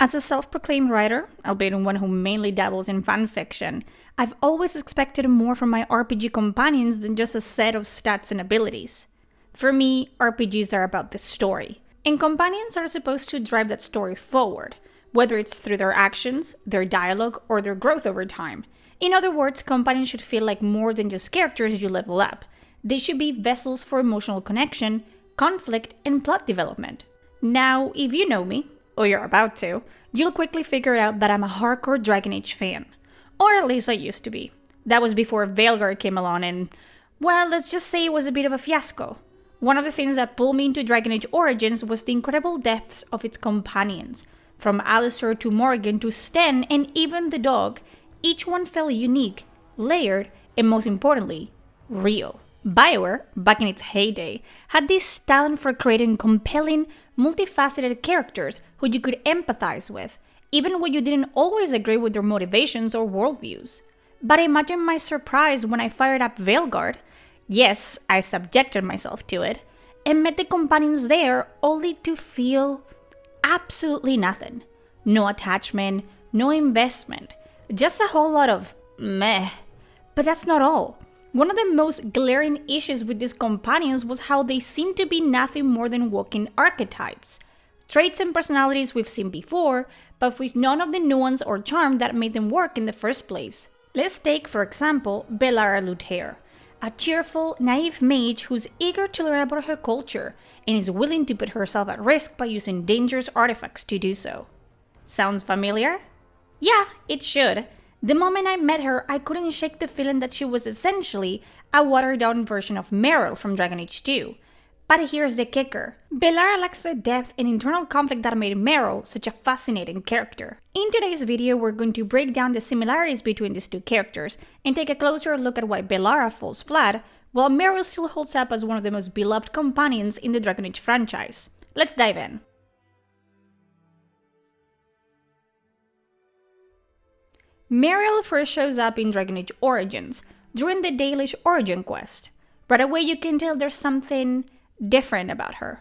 As a self-proclaimed writer, albeit one who mainly dabbles in fanfiction, I've always expected more from my RPG companions than just a set of stats and abilities. For me, RPGs are about the story, and companions are supposed to drive that story forward, whether it's through their actions, their dialogue, or their growth over time. In other words, companions should feel like more than just characters you level up. They should be vessels for emotional connection, conflict, and plot development. Now, if you know me, or you're about to, you'll quickly figure out that I'm a hardcore Dragon Age fan. Or at least I used to be. That was before Veilguard came along and, well, let's just say it was a bit of a fiasco. One of the things that pulled me into Dragon Age Origins was the incredible depths of its companions. From Alistair to Morgan to Sten and even the dog, each one felt unique, layered, and most importantly, real. BioWare, back in its heyday, had this talent for creating compelling, multifaceted characters who you could empathize with, even when you didn't always agree with their motivations or worldviews. But imagine my surprise when I fired up Veilguard. Yes, I subjected myself to it, and met the companions there only to feel absolutely nothing. No attachment, no investment, just a whole lot of meh. But that's not all. One of the most glaring issues with these companions was how they seemed to be nothing more than walking archetypes. Traits and personalities we've seen before, but with none of the nuance or charm that made them work in the first place. Let's take, for example, Bellara Luthair, a cheerful, naive mage who's eager to learn about her culture and is willing to put herself at risk by using dangerous artifacts to do so. Sounds familiar? Yeah, it should. The moment I met her, I couldn't shake the feeling that she was essentially a watered-down version of Merrill from Dragon Age 2. But here's the kicker. Bellara lacks the depth and internal conflict that made Merrill such a fascinating character. In today's video, we're going to break down the similarities between these two characters and take a closer look at why Bellara falls flat, while Merrill still holds up as one of the most beloved companions in the Dragon Age franchise. Let's dive in. Merrill first shows up in Dragon Age Origins, during the Dalish origin quest. Right away you can tell there's something different about her.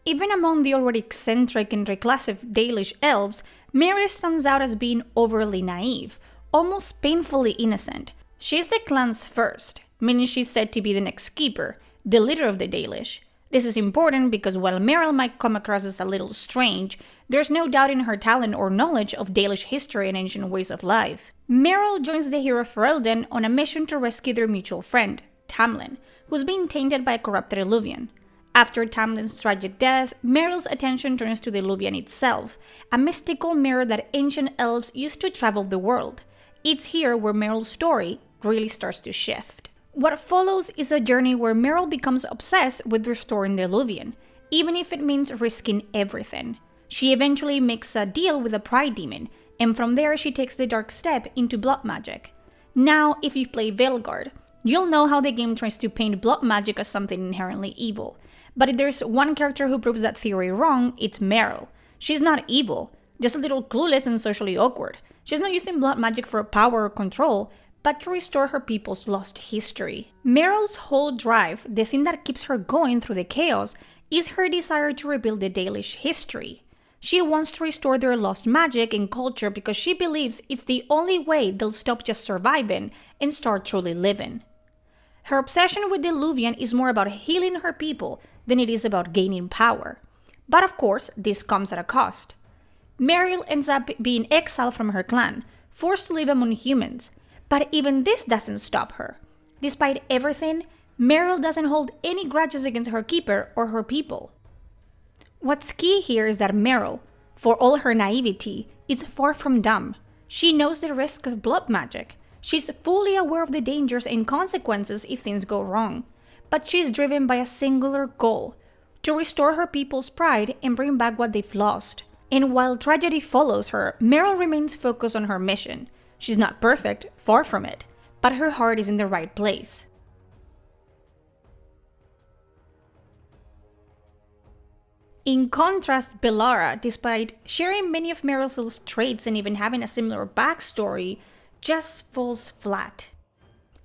Even among the already eccentric and reclassive Dalish elves, Merrill stands out as being overly naive, almost painfully innocent. She's the clan's first, meaning she's said to be the next keeper, the leader of the Dalish. This is important because while Merrill might come across as a little strange, there's no doubt in her talent or knowledge of Dalish history and ancient ways of life. Merrill joins the hero Ferelden on a mission to rescue their mutual friend, Tamlin, who's been tainted by a corrupted Illuvian. After Tamlin's tragic death, Merrill's attention turns to the Illuvian itself, a mystical mirror that ancient elves used to travel the world. It's here where Merrill's story really starts to shift. What follows is a journey where Merrill becomes obsessed with restoring the Illuvian, even if it means risking everything. She eventually makes a deal with a pride demon, and from there she takes the dark step into blood magic. Now, if you play Veilguard, you'll know how the game tries to paint blood magic as something inherently evil. But if there's one character who proves that theory wrong, it's Merrill. She's not evil, just a little clueless and socially awkward. She's not using blood magic for power or control, but to restore her people's lost history. Merrill's whole drive, the thing that keeps her going through the chaos, is her desire to rebuild the Dalish history. She wants to restore their lost magic and culture because she believes it's the only way they'll stop just surviving and start truly living. Her obsession with the Illuvian is more about healing her people than it is about gaining power. But of course, this comes at a cost. Merrill ends up being exiled from her clan, forced to live among humans. But even this doesn't stop her. Despite everything, Merrill doesn't hold any grudges against her keeper or her people. What's key here is that Merrill, for all her naivety, is far from dumb. She knows the risk of blood magic. She's fully aware of the dangers and consequences if things go wrong. But she's driven by a singular goal, to restore her people's pride and bring back what they've lost. And while tragedy follows her, Merrill remains focused on her mission. She's not perfect, far from it, but her heart is in the right place. In contrast, Bellara, despite sharing many of Merrill's traits and even having a similar backstory, just falls flat.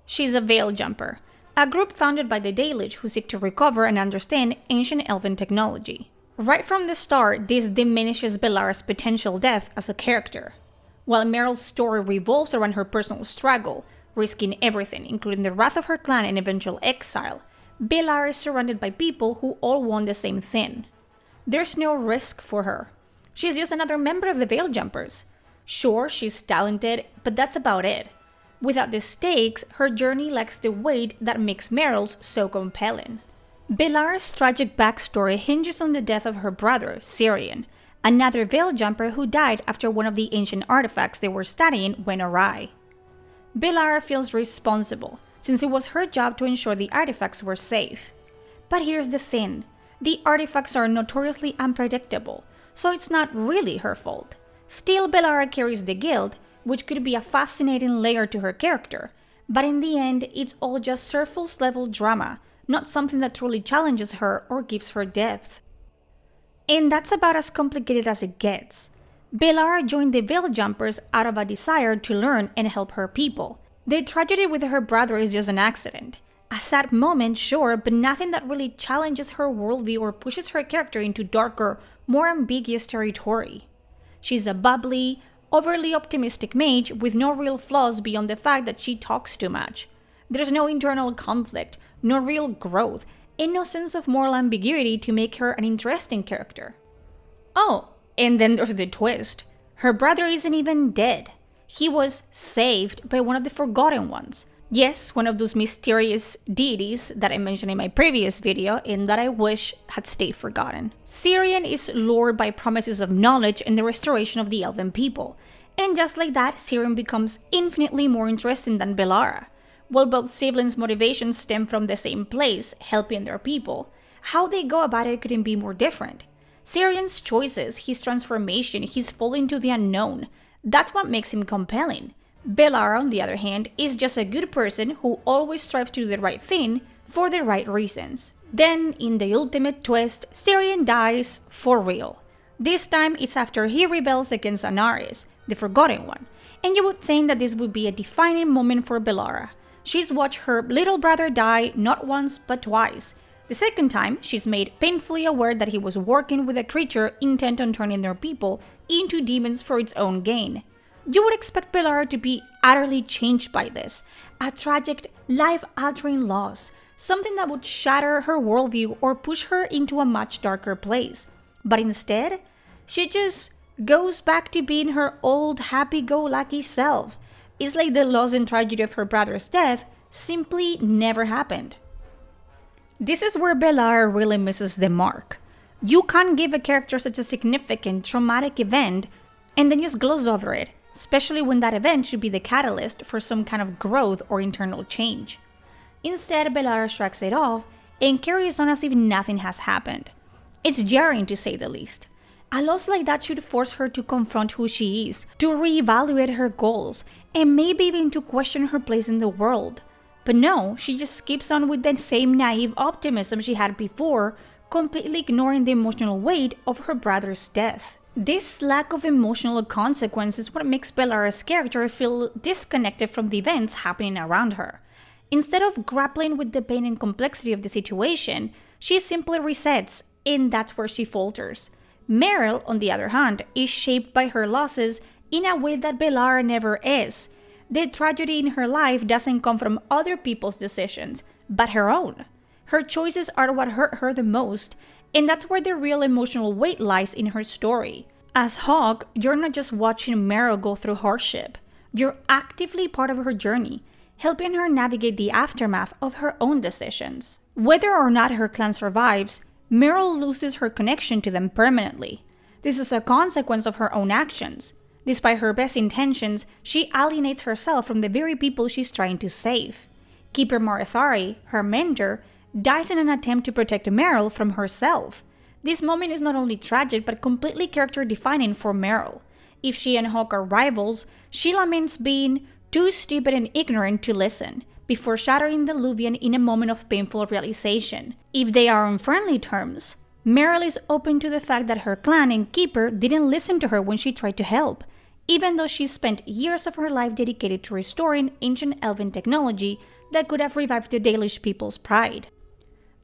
She's a Veil Jumper, a group founded by the Dalish who seek to recover and understand ancient elven technology. Right from the start, this diminishes Bellara's potential depth as a character. While Merrill's story revolves around her personal struggle, risking everything, including the wrath of her clan and eventual exile, Bellara is surrounded by people who all want the same thing. There's no risk for her. She's just another member of the Veil Jumpers. Sure, she's talented, but that's about it. Without the stakes, her journey lacks the weight that makes Merrill's so compelling. Bellara's tragic backstory hinges on the death of her brother, Syrian, another Veil Jumper who died after one of the ancient artifacts they were studying went awry. Bellara feels responsible, since it was her job to ensure the artifacts were safe. But here's the thing, the artifacts are notoriously unpredictable, so it's not really her fault. Still, Bellara carries the guilt, which could be a fascinating layer to her character, but in the end, it's all just surface-level drama, not something that truly challenges her or gives her depth. And that's about as complicated as it gets. Bellara joined the Veil Jumpers out of a desire to learn and help her people. The tragedy with her brother is just an accident. A sad moment, sure, but nothing that really challenges her worldview or pushes her character into darker, more ambiguous territory. She's a bubbly, overly optimistic mage with no real flaws beyond the fact that she talks too much. There's no internal conflict, no real growth, and no sense of moral ambiguity to make her an interesting character. Oh, and then there's the twist. Her brother isn't even dead. He was saved by one of the Forgotten Ones. Yes, one of those mysterious deities that I mentioned in my previous video and that I wish had stayed forgotten. Syrian is lured by promises of knowledge and the restoration of the elven people. And just like that, Syrian becomes infinitely more interesting than Bellara. While both siblings' motivations stem from the same place, helping their people, how they go about it couldn't be more different. Syrian's choices, his transformation, his fall into the unknown, that's what makes him compelling. Bellara, on the other hand, is just a good person who always strives to do the right thing for the right reasons. Then, in the ultimate twist, Syrian dies for real. This time, it's after he rebels against Anaris, the Forgotten One, and you would think that this would be a defining moment for Bellara. She's watched her little brother die not once but twice. The second time, she's made painfully aware that he was working with a creature intent on turning their people into demons for its own gain. You would expect Bellara to be utterly changed by this, a tragic, life-altering loss, something that would shatter her worldview or push her into a much darker place. But instead, she just goes back to being her old happy-go-lucky self. It's like the loss and tragedy of her brother's death simply never happened. This is where Bellara really misses the mark. You can't give a character such a significant, traumatic event and then just gloss over it, especially when that event should be the catalyst for some kind of growth or internal change. Instead, Bellara shrugs it off and carries on as if nothing has happened. It's jarring to say the least. A loss like that should force her to confront who she is, to reevaluate her goals, and maybe even to question her place in the world. But no, she just keeps on with the same naive optimism she had before, completely ignoring the emotional weight of her brother's death. This lack of emotional consequence is what makes Bellara's character feel disconnected from the events happening around her. Instead of grappling with the pain and complexity of the situation, she simply resets, and that's where she falters. Merrill, on the other hand, is shaped by her losses in a way that Bellara never is. The tragedy in her life doesn't come from other people's decisions, but her own. Her choices are what hurt her the most, and that's where the real emotional weight lies in her story. As Hawk, you're not just watching Merrill go through hardship. You're actively part of her journey, helping her navigate the aftermath of her own decisions. Whether or not her clan survives, Merrill loses her connection to them permanently. This is a consequence of her own actions. Despite her best intentions, she alienates herself from the very people she's trying to save. Keeper Marethari, her mentor, dies in an attempt to protect Merrill from herself. This moment is not only tragic but completely character-defining for Merrill. If she and Hawk are rivals, she laments being too stupid and ignorant to listen, before shattering the Luvian in a moment of painful realization. If they are on friendly terms, Merrill is open to the fact that her clan and Keeper didn't listen to her when she tried to help, even though she spent years of her life dedicated to restoring ancient elven technology that could have revived the Dalish people's pride.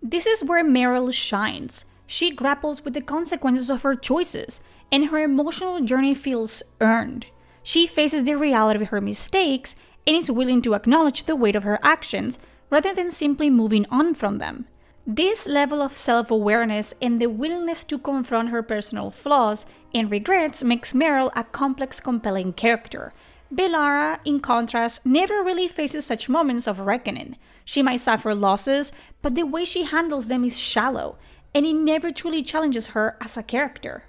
This is where Merrill shines. She grapples with the consequences of her choices, and her emotional journey feels earned. She faces the reality of her mistakes and is willing to acknowledge the weight of her actions rather than simply moving on from them. This level of self-awareness and the willingness to confront her personal flaws and regrets makes Merrill a complex, compelling character. Bellara, in contrast, never really faces such moments of reckoning. She might suffer losses, but the way she handles them is shallow, and it never truly challenges her as a character.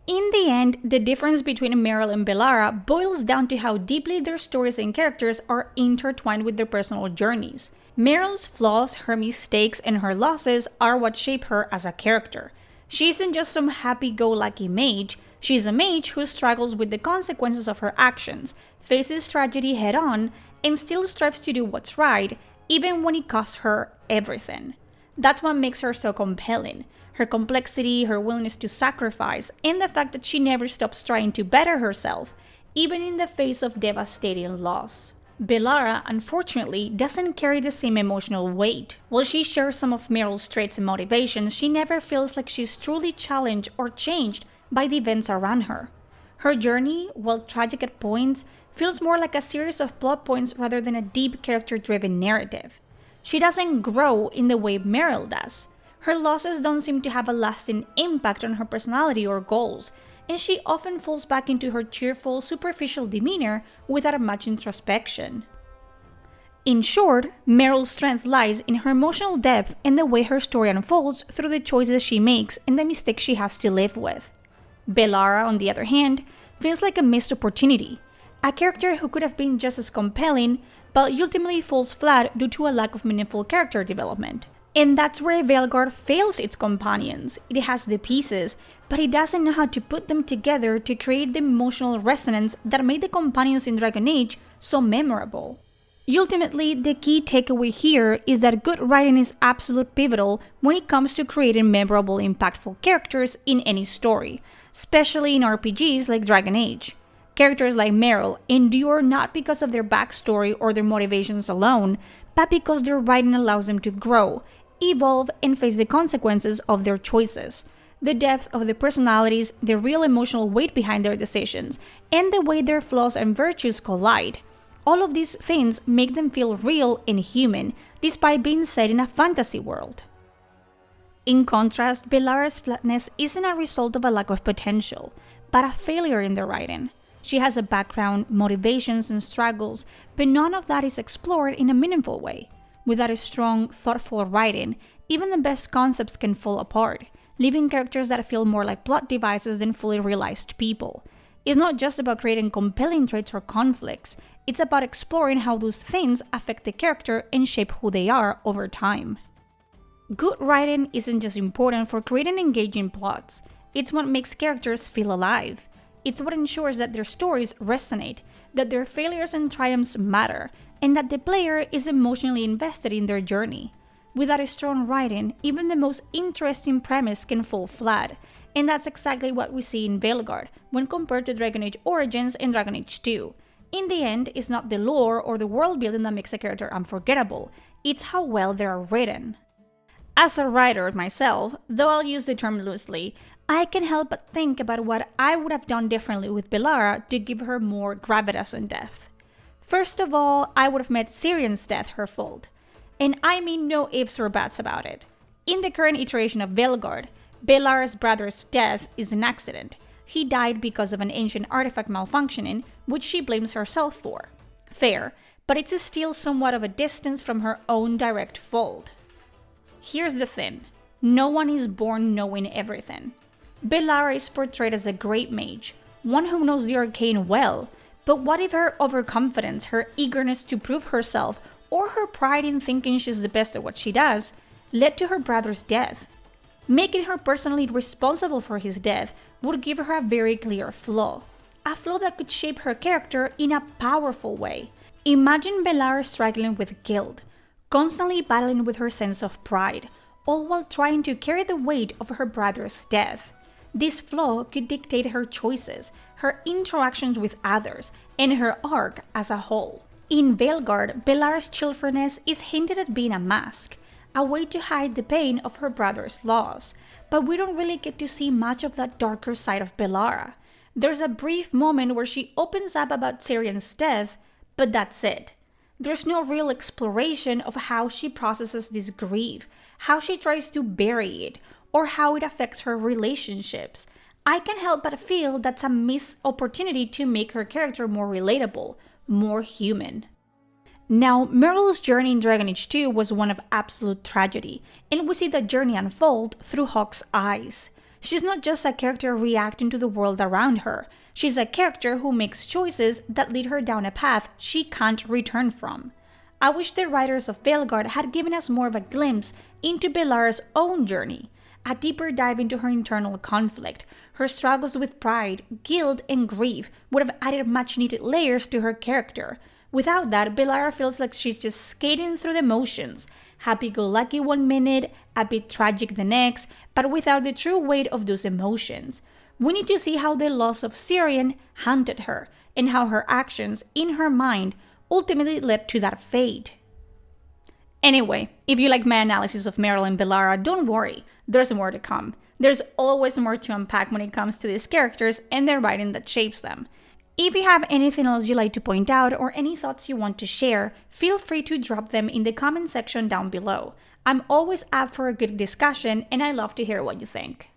In the end, the difference between Merrill and Bellara boils down to how deeply their stories and characters are intertwined with their personal journeys. Merrill's flaws, her mistakes, and her losses are what shape her as a character. She isn't just some happy-go-lucky mage, she's a mage who struggles with the consequences of her actions, faces tragedy head-on, and still strives to do what's right, even when it costs her everything. That's what makes her so compelling. Her complexity, her willingness to sacrifice, and the fact that she never stops trying to better herself, even in the face of devastating loss. Bellara, unfortunately, doesn't carry the same emotional weight. While she shares some of Merrill's traits and motivations, she never feels like she's truly challenged or changed by the events around her. Her journey, while tragic at points, feels more like a series of plot points rather than a deep character-driven narrative. She doesn't grow in the way Merrill does. Her losses don't seem to have a lasting impact on her personality or goals, and she often falls back into her cheerful, superficial demeanor without much introspection. In short, Merrill's strength lies in her emotional depth and the way her story unfolds through the choices she makes and the mistakes she has to live with. Bellara, on the other hand, feels like a missed opportunity, a character who could have been just as compelling, but ultimately falls flat due to a lack of meaningful character development. And that's where Veilguard fails its companions. It has the pieces, but it doesn't know how to put them together to create the emotional resonance that made the companions in Dragon Age so memorable. Ultimately, the key takeaway here is that good writing is absolutely pivotal when it comes to creating memorable, impactful characters in any story, especially in RPGs like Dragon Age. Characters like Merrill endure not because of their backstory or their motivations alone, but because their writing allows them to grow, evolve, and face the consequences of their choices. The depth of their personalities, the real emotional weight behind their decisions, and the way their flaws and virtues collide. All of these things make them feel real and human, despite being set in a fantasy world. In contrast, Bellara's flatness isn't a result of a lack of potential, but a failure in the writing. She has a background, motivations, and struggles, but none of that is explored in a meaningful way. Without a strong, thoughtful writing, even the best concepts can fall apart, leaving characters that feel more like plot devices than fully realized people. It's not just about creating compelling traits or conflicts, it's about exploring how those things affect the character and shape who they are over time. Good writing isn't just important for creating engaging plots, it's what makes characters feel alive. It's what ensures that their stories resonate, that their failures and triumphs matter, and that the player is emotionally invested in their journey. Without a strong writing, even the most interesting premise can fall flat, and that's exactly what we see in Veilguard when compared to Dragon Age Origins and Dragon Age 2. In the end, it's not the lore or the world building that makes a character unforgettable, it's how well they are written. As a writer myself, though I'll use the term loosely, I can help but think about what I would have done differently with Bellara to give her more gravitas and depth. First of all, I would have made Syrian's death her fault. And I mean no ifs or buts about it. In the current iteration of Veilguard, Bellara's brother's death is an accident. He died because of an ancient artifact malfunctioning, which she blames herself for. Fair, but it's still somewhat of a distance from her own direct fault. Here's the thing, no one is born knowing everything. Bellara is portrayed as a great mage, one who knows the arcane well, but what if her overconfidence, her eagerness to prove herself, or her pride in thinking she's the best at what she does, led to her brother's death? Making her personally responsible for his death would give her a very clear flaw. A flaw that could shape her character in a powerful way. Imagine Bellara struggling with guilt, constantly battling with her sense of pride, all while trying to carry the weight of her brother's death. This flaw could dictate her choices, her interactions with others, and her arc as a whole. In Veilguard, Bellara's cheerfulness is hinted at being a mask, a way to hide the pain of her brother's loss, but we don't really get to see much of that darker side of Bellara. There's a brief moment where she opens up about Tyrion's death, but that's it. There's no real exploration of how she processes this grief, how she tries to bury it, or how it affects her relationships. I can't help but feel that's a missed opportunity to make her character more relatable, more human. Now, Merrill's journey in Dragon Age 2 was one of absolute tragedy, and we see that journey unfold through Hawke's eyes. She's not just a character reacting to the world around her, she's a character who makes choices that lead her down a path she can't return from. I wish the writers of Veilguard had given us more of a glimpse into Bellara's own journey, a deeper dive into her internal conflict. Her struggles with pride, guilt, and grief would have added much needed layers to her character. Without that, Bellara feels like she's just skating through the motions, happy-go-lucky one minute, a bit tragic the next, but without the true weight of those emotions. We need to see how the loss of Tyrion haunted her, and how her actions, in her mind, ultimately led to that fate. Anyway, if you like my analysis of Merrill and Bellara, don't worry, there's more to come. There's always more to unpack when it comes to these characters and the writing that shapes them. If you have anything else you'd like to point out or any thoughts you want to share, feel free to drop them in the comment section down below. I'm always up for a good discussion and I love to hear what you think.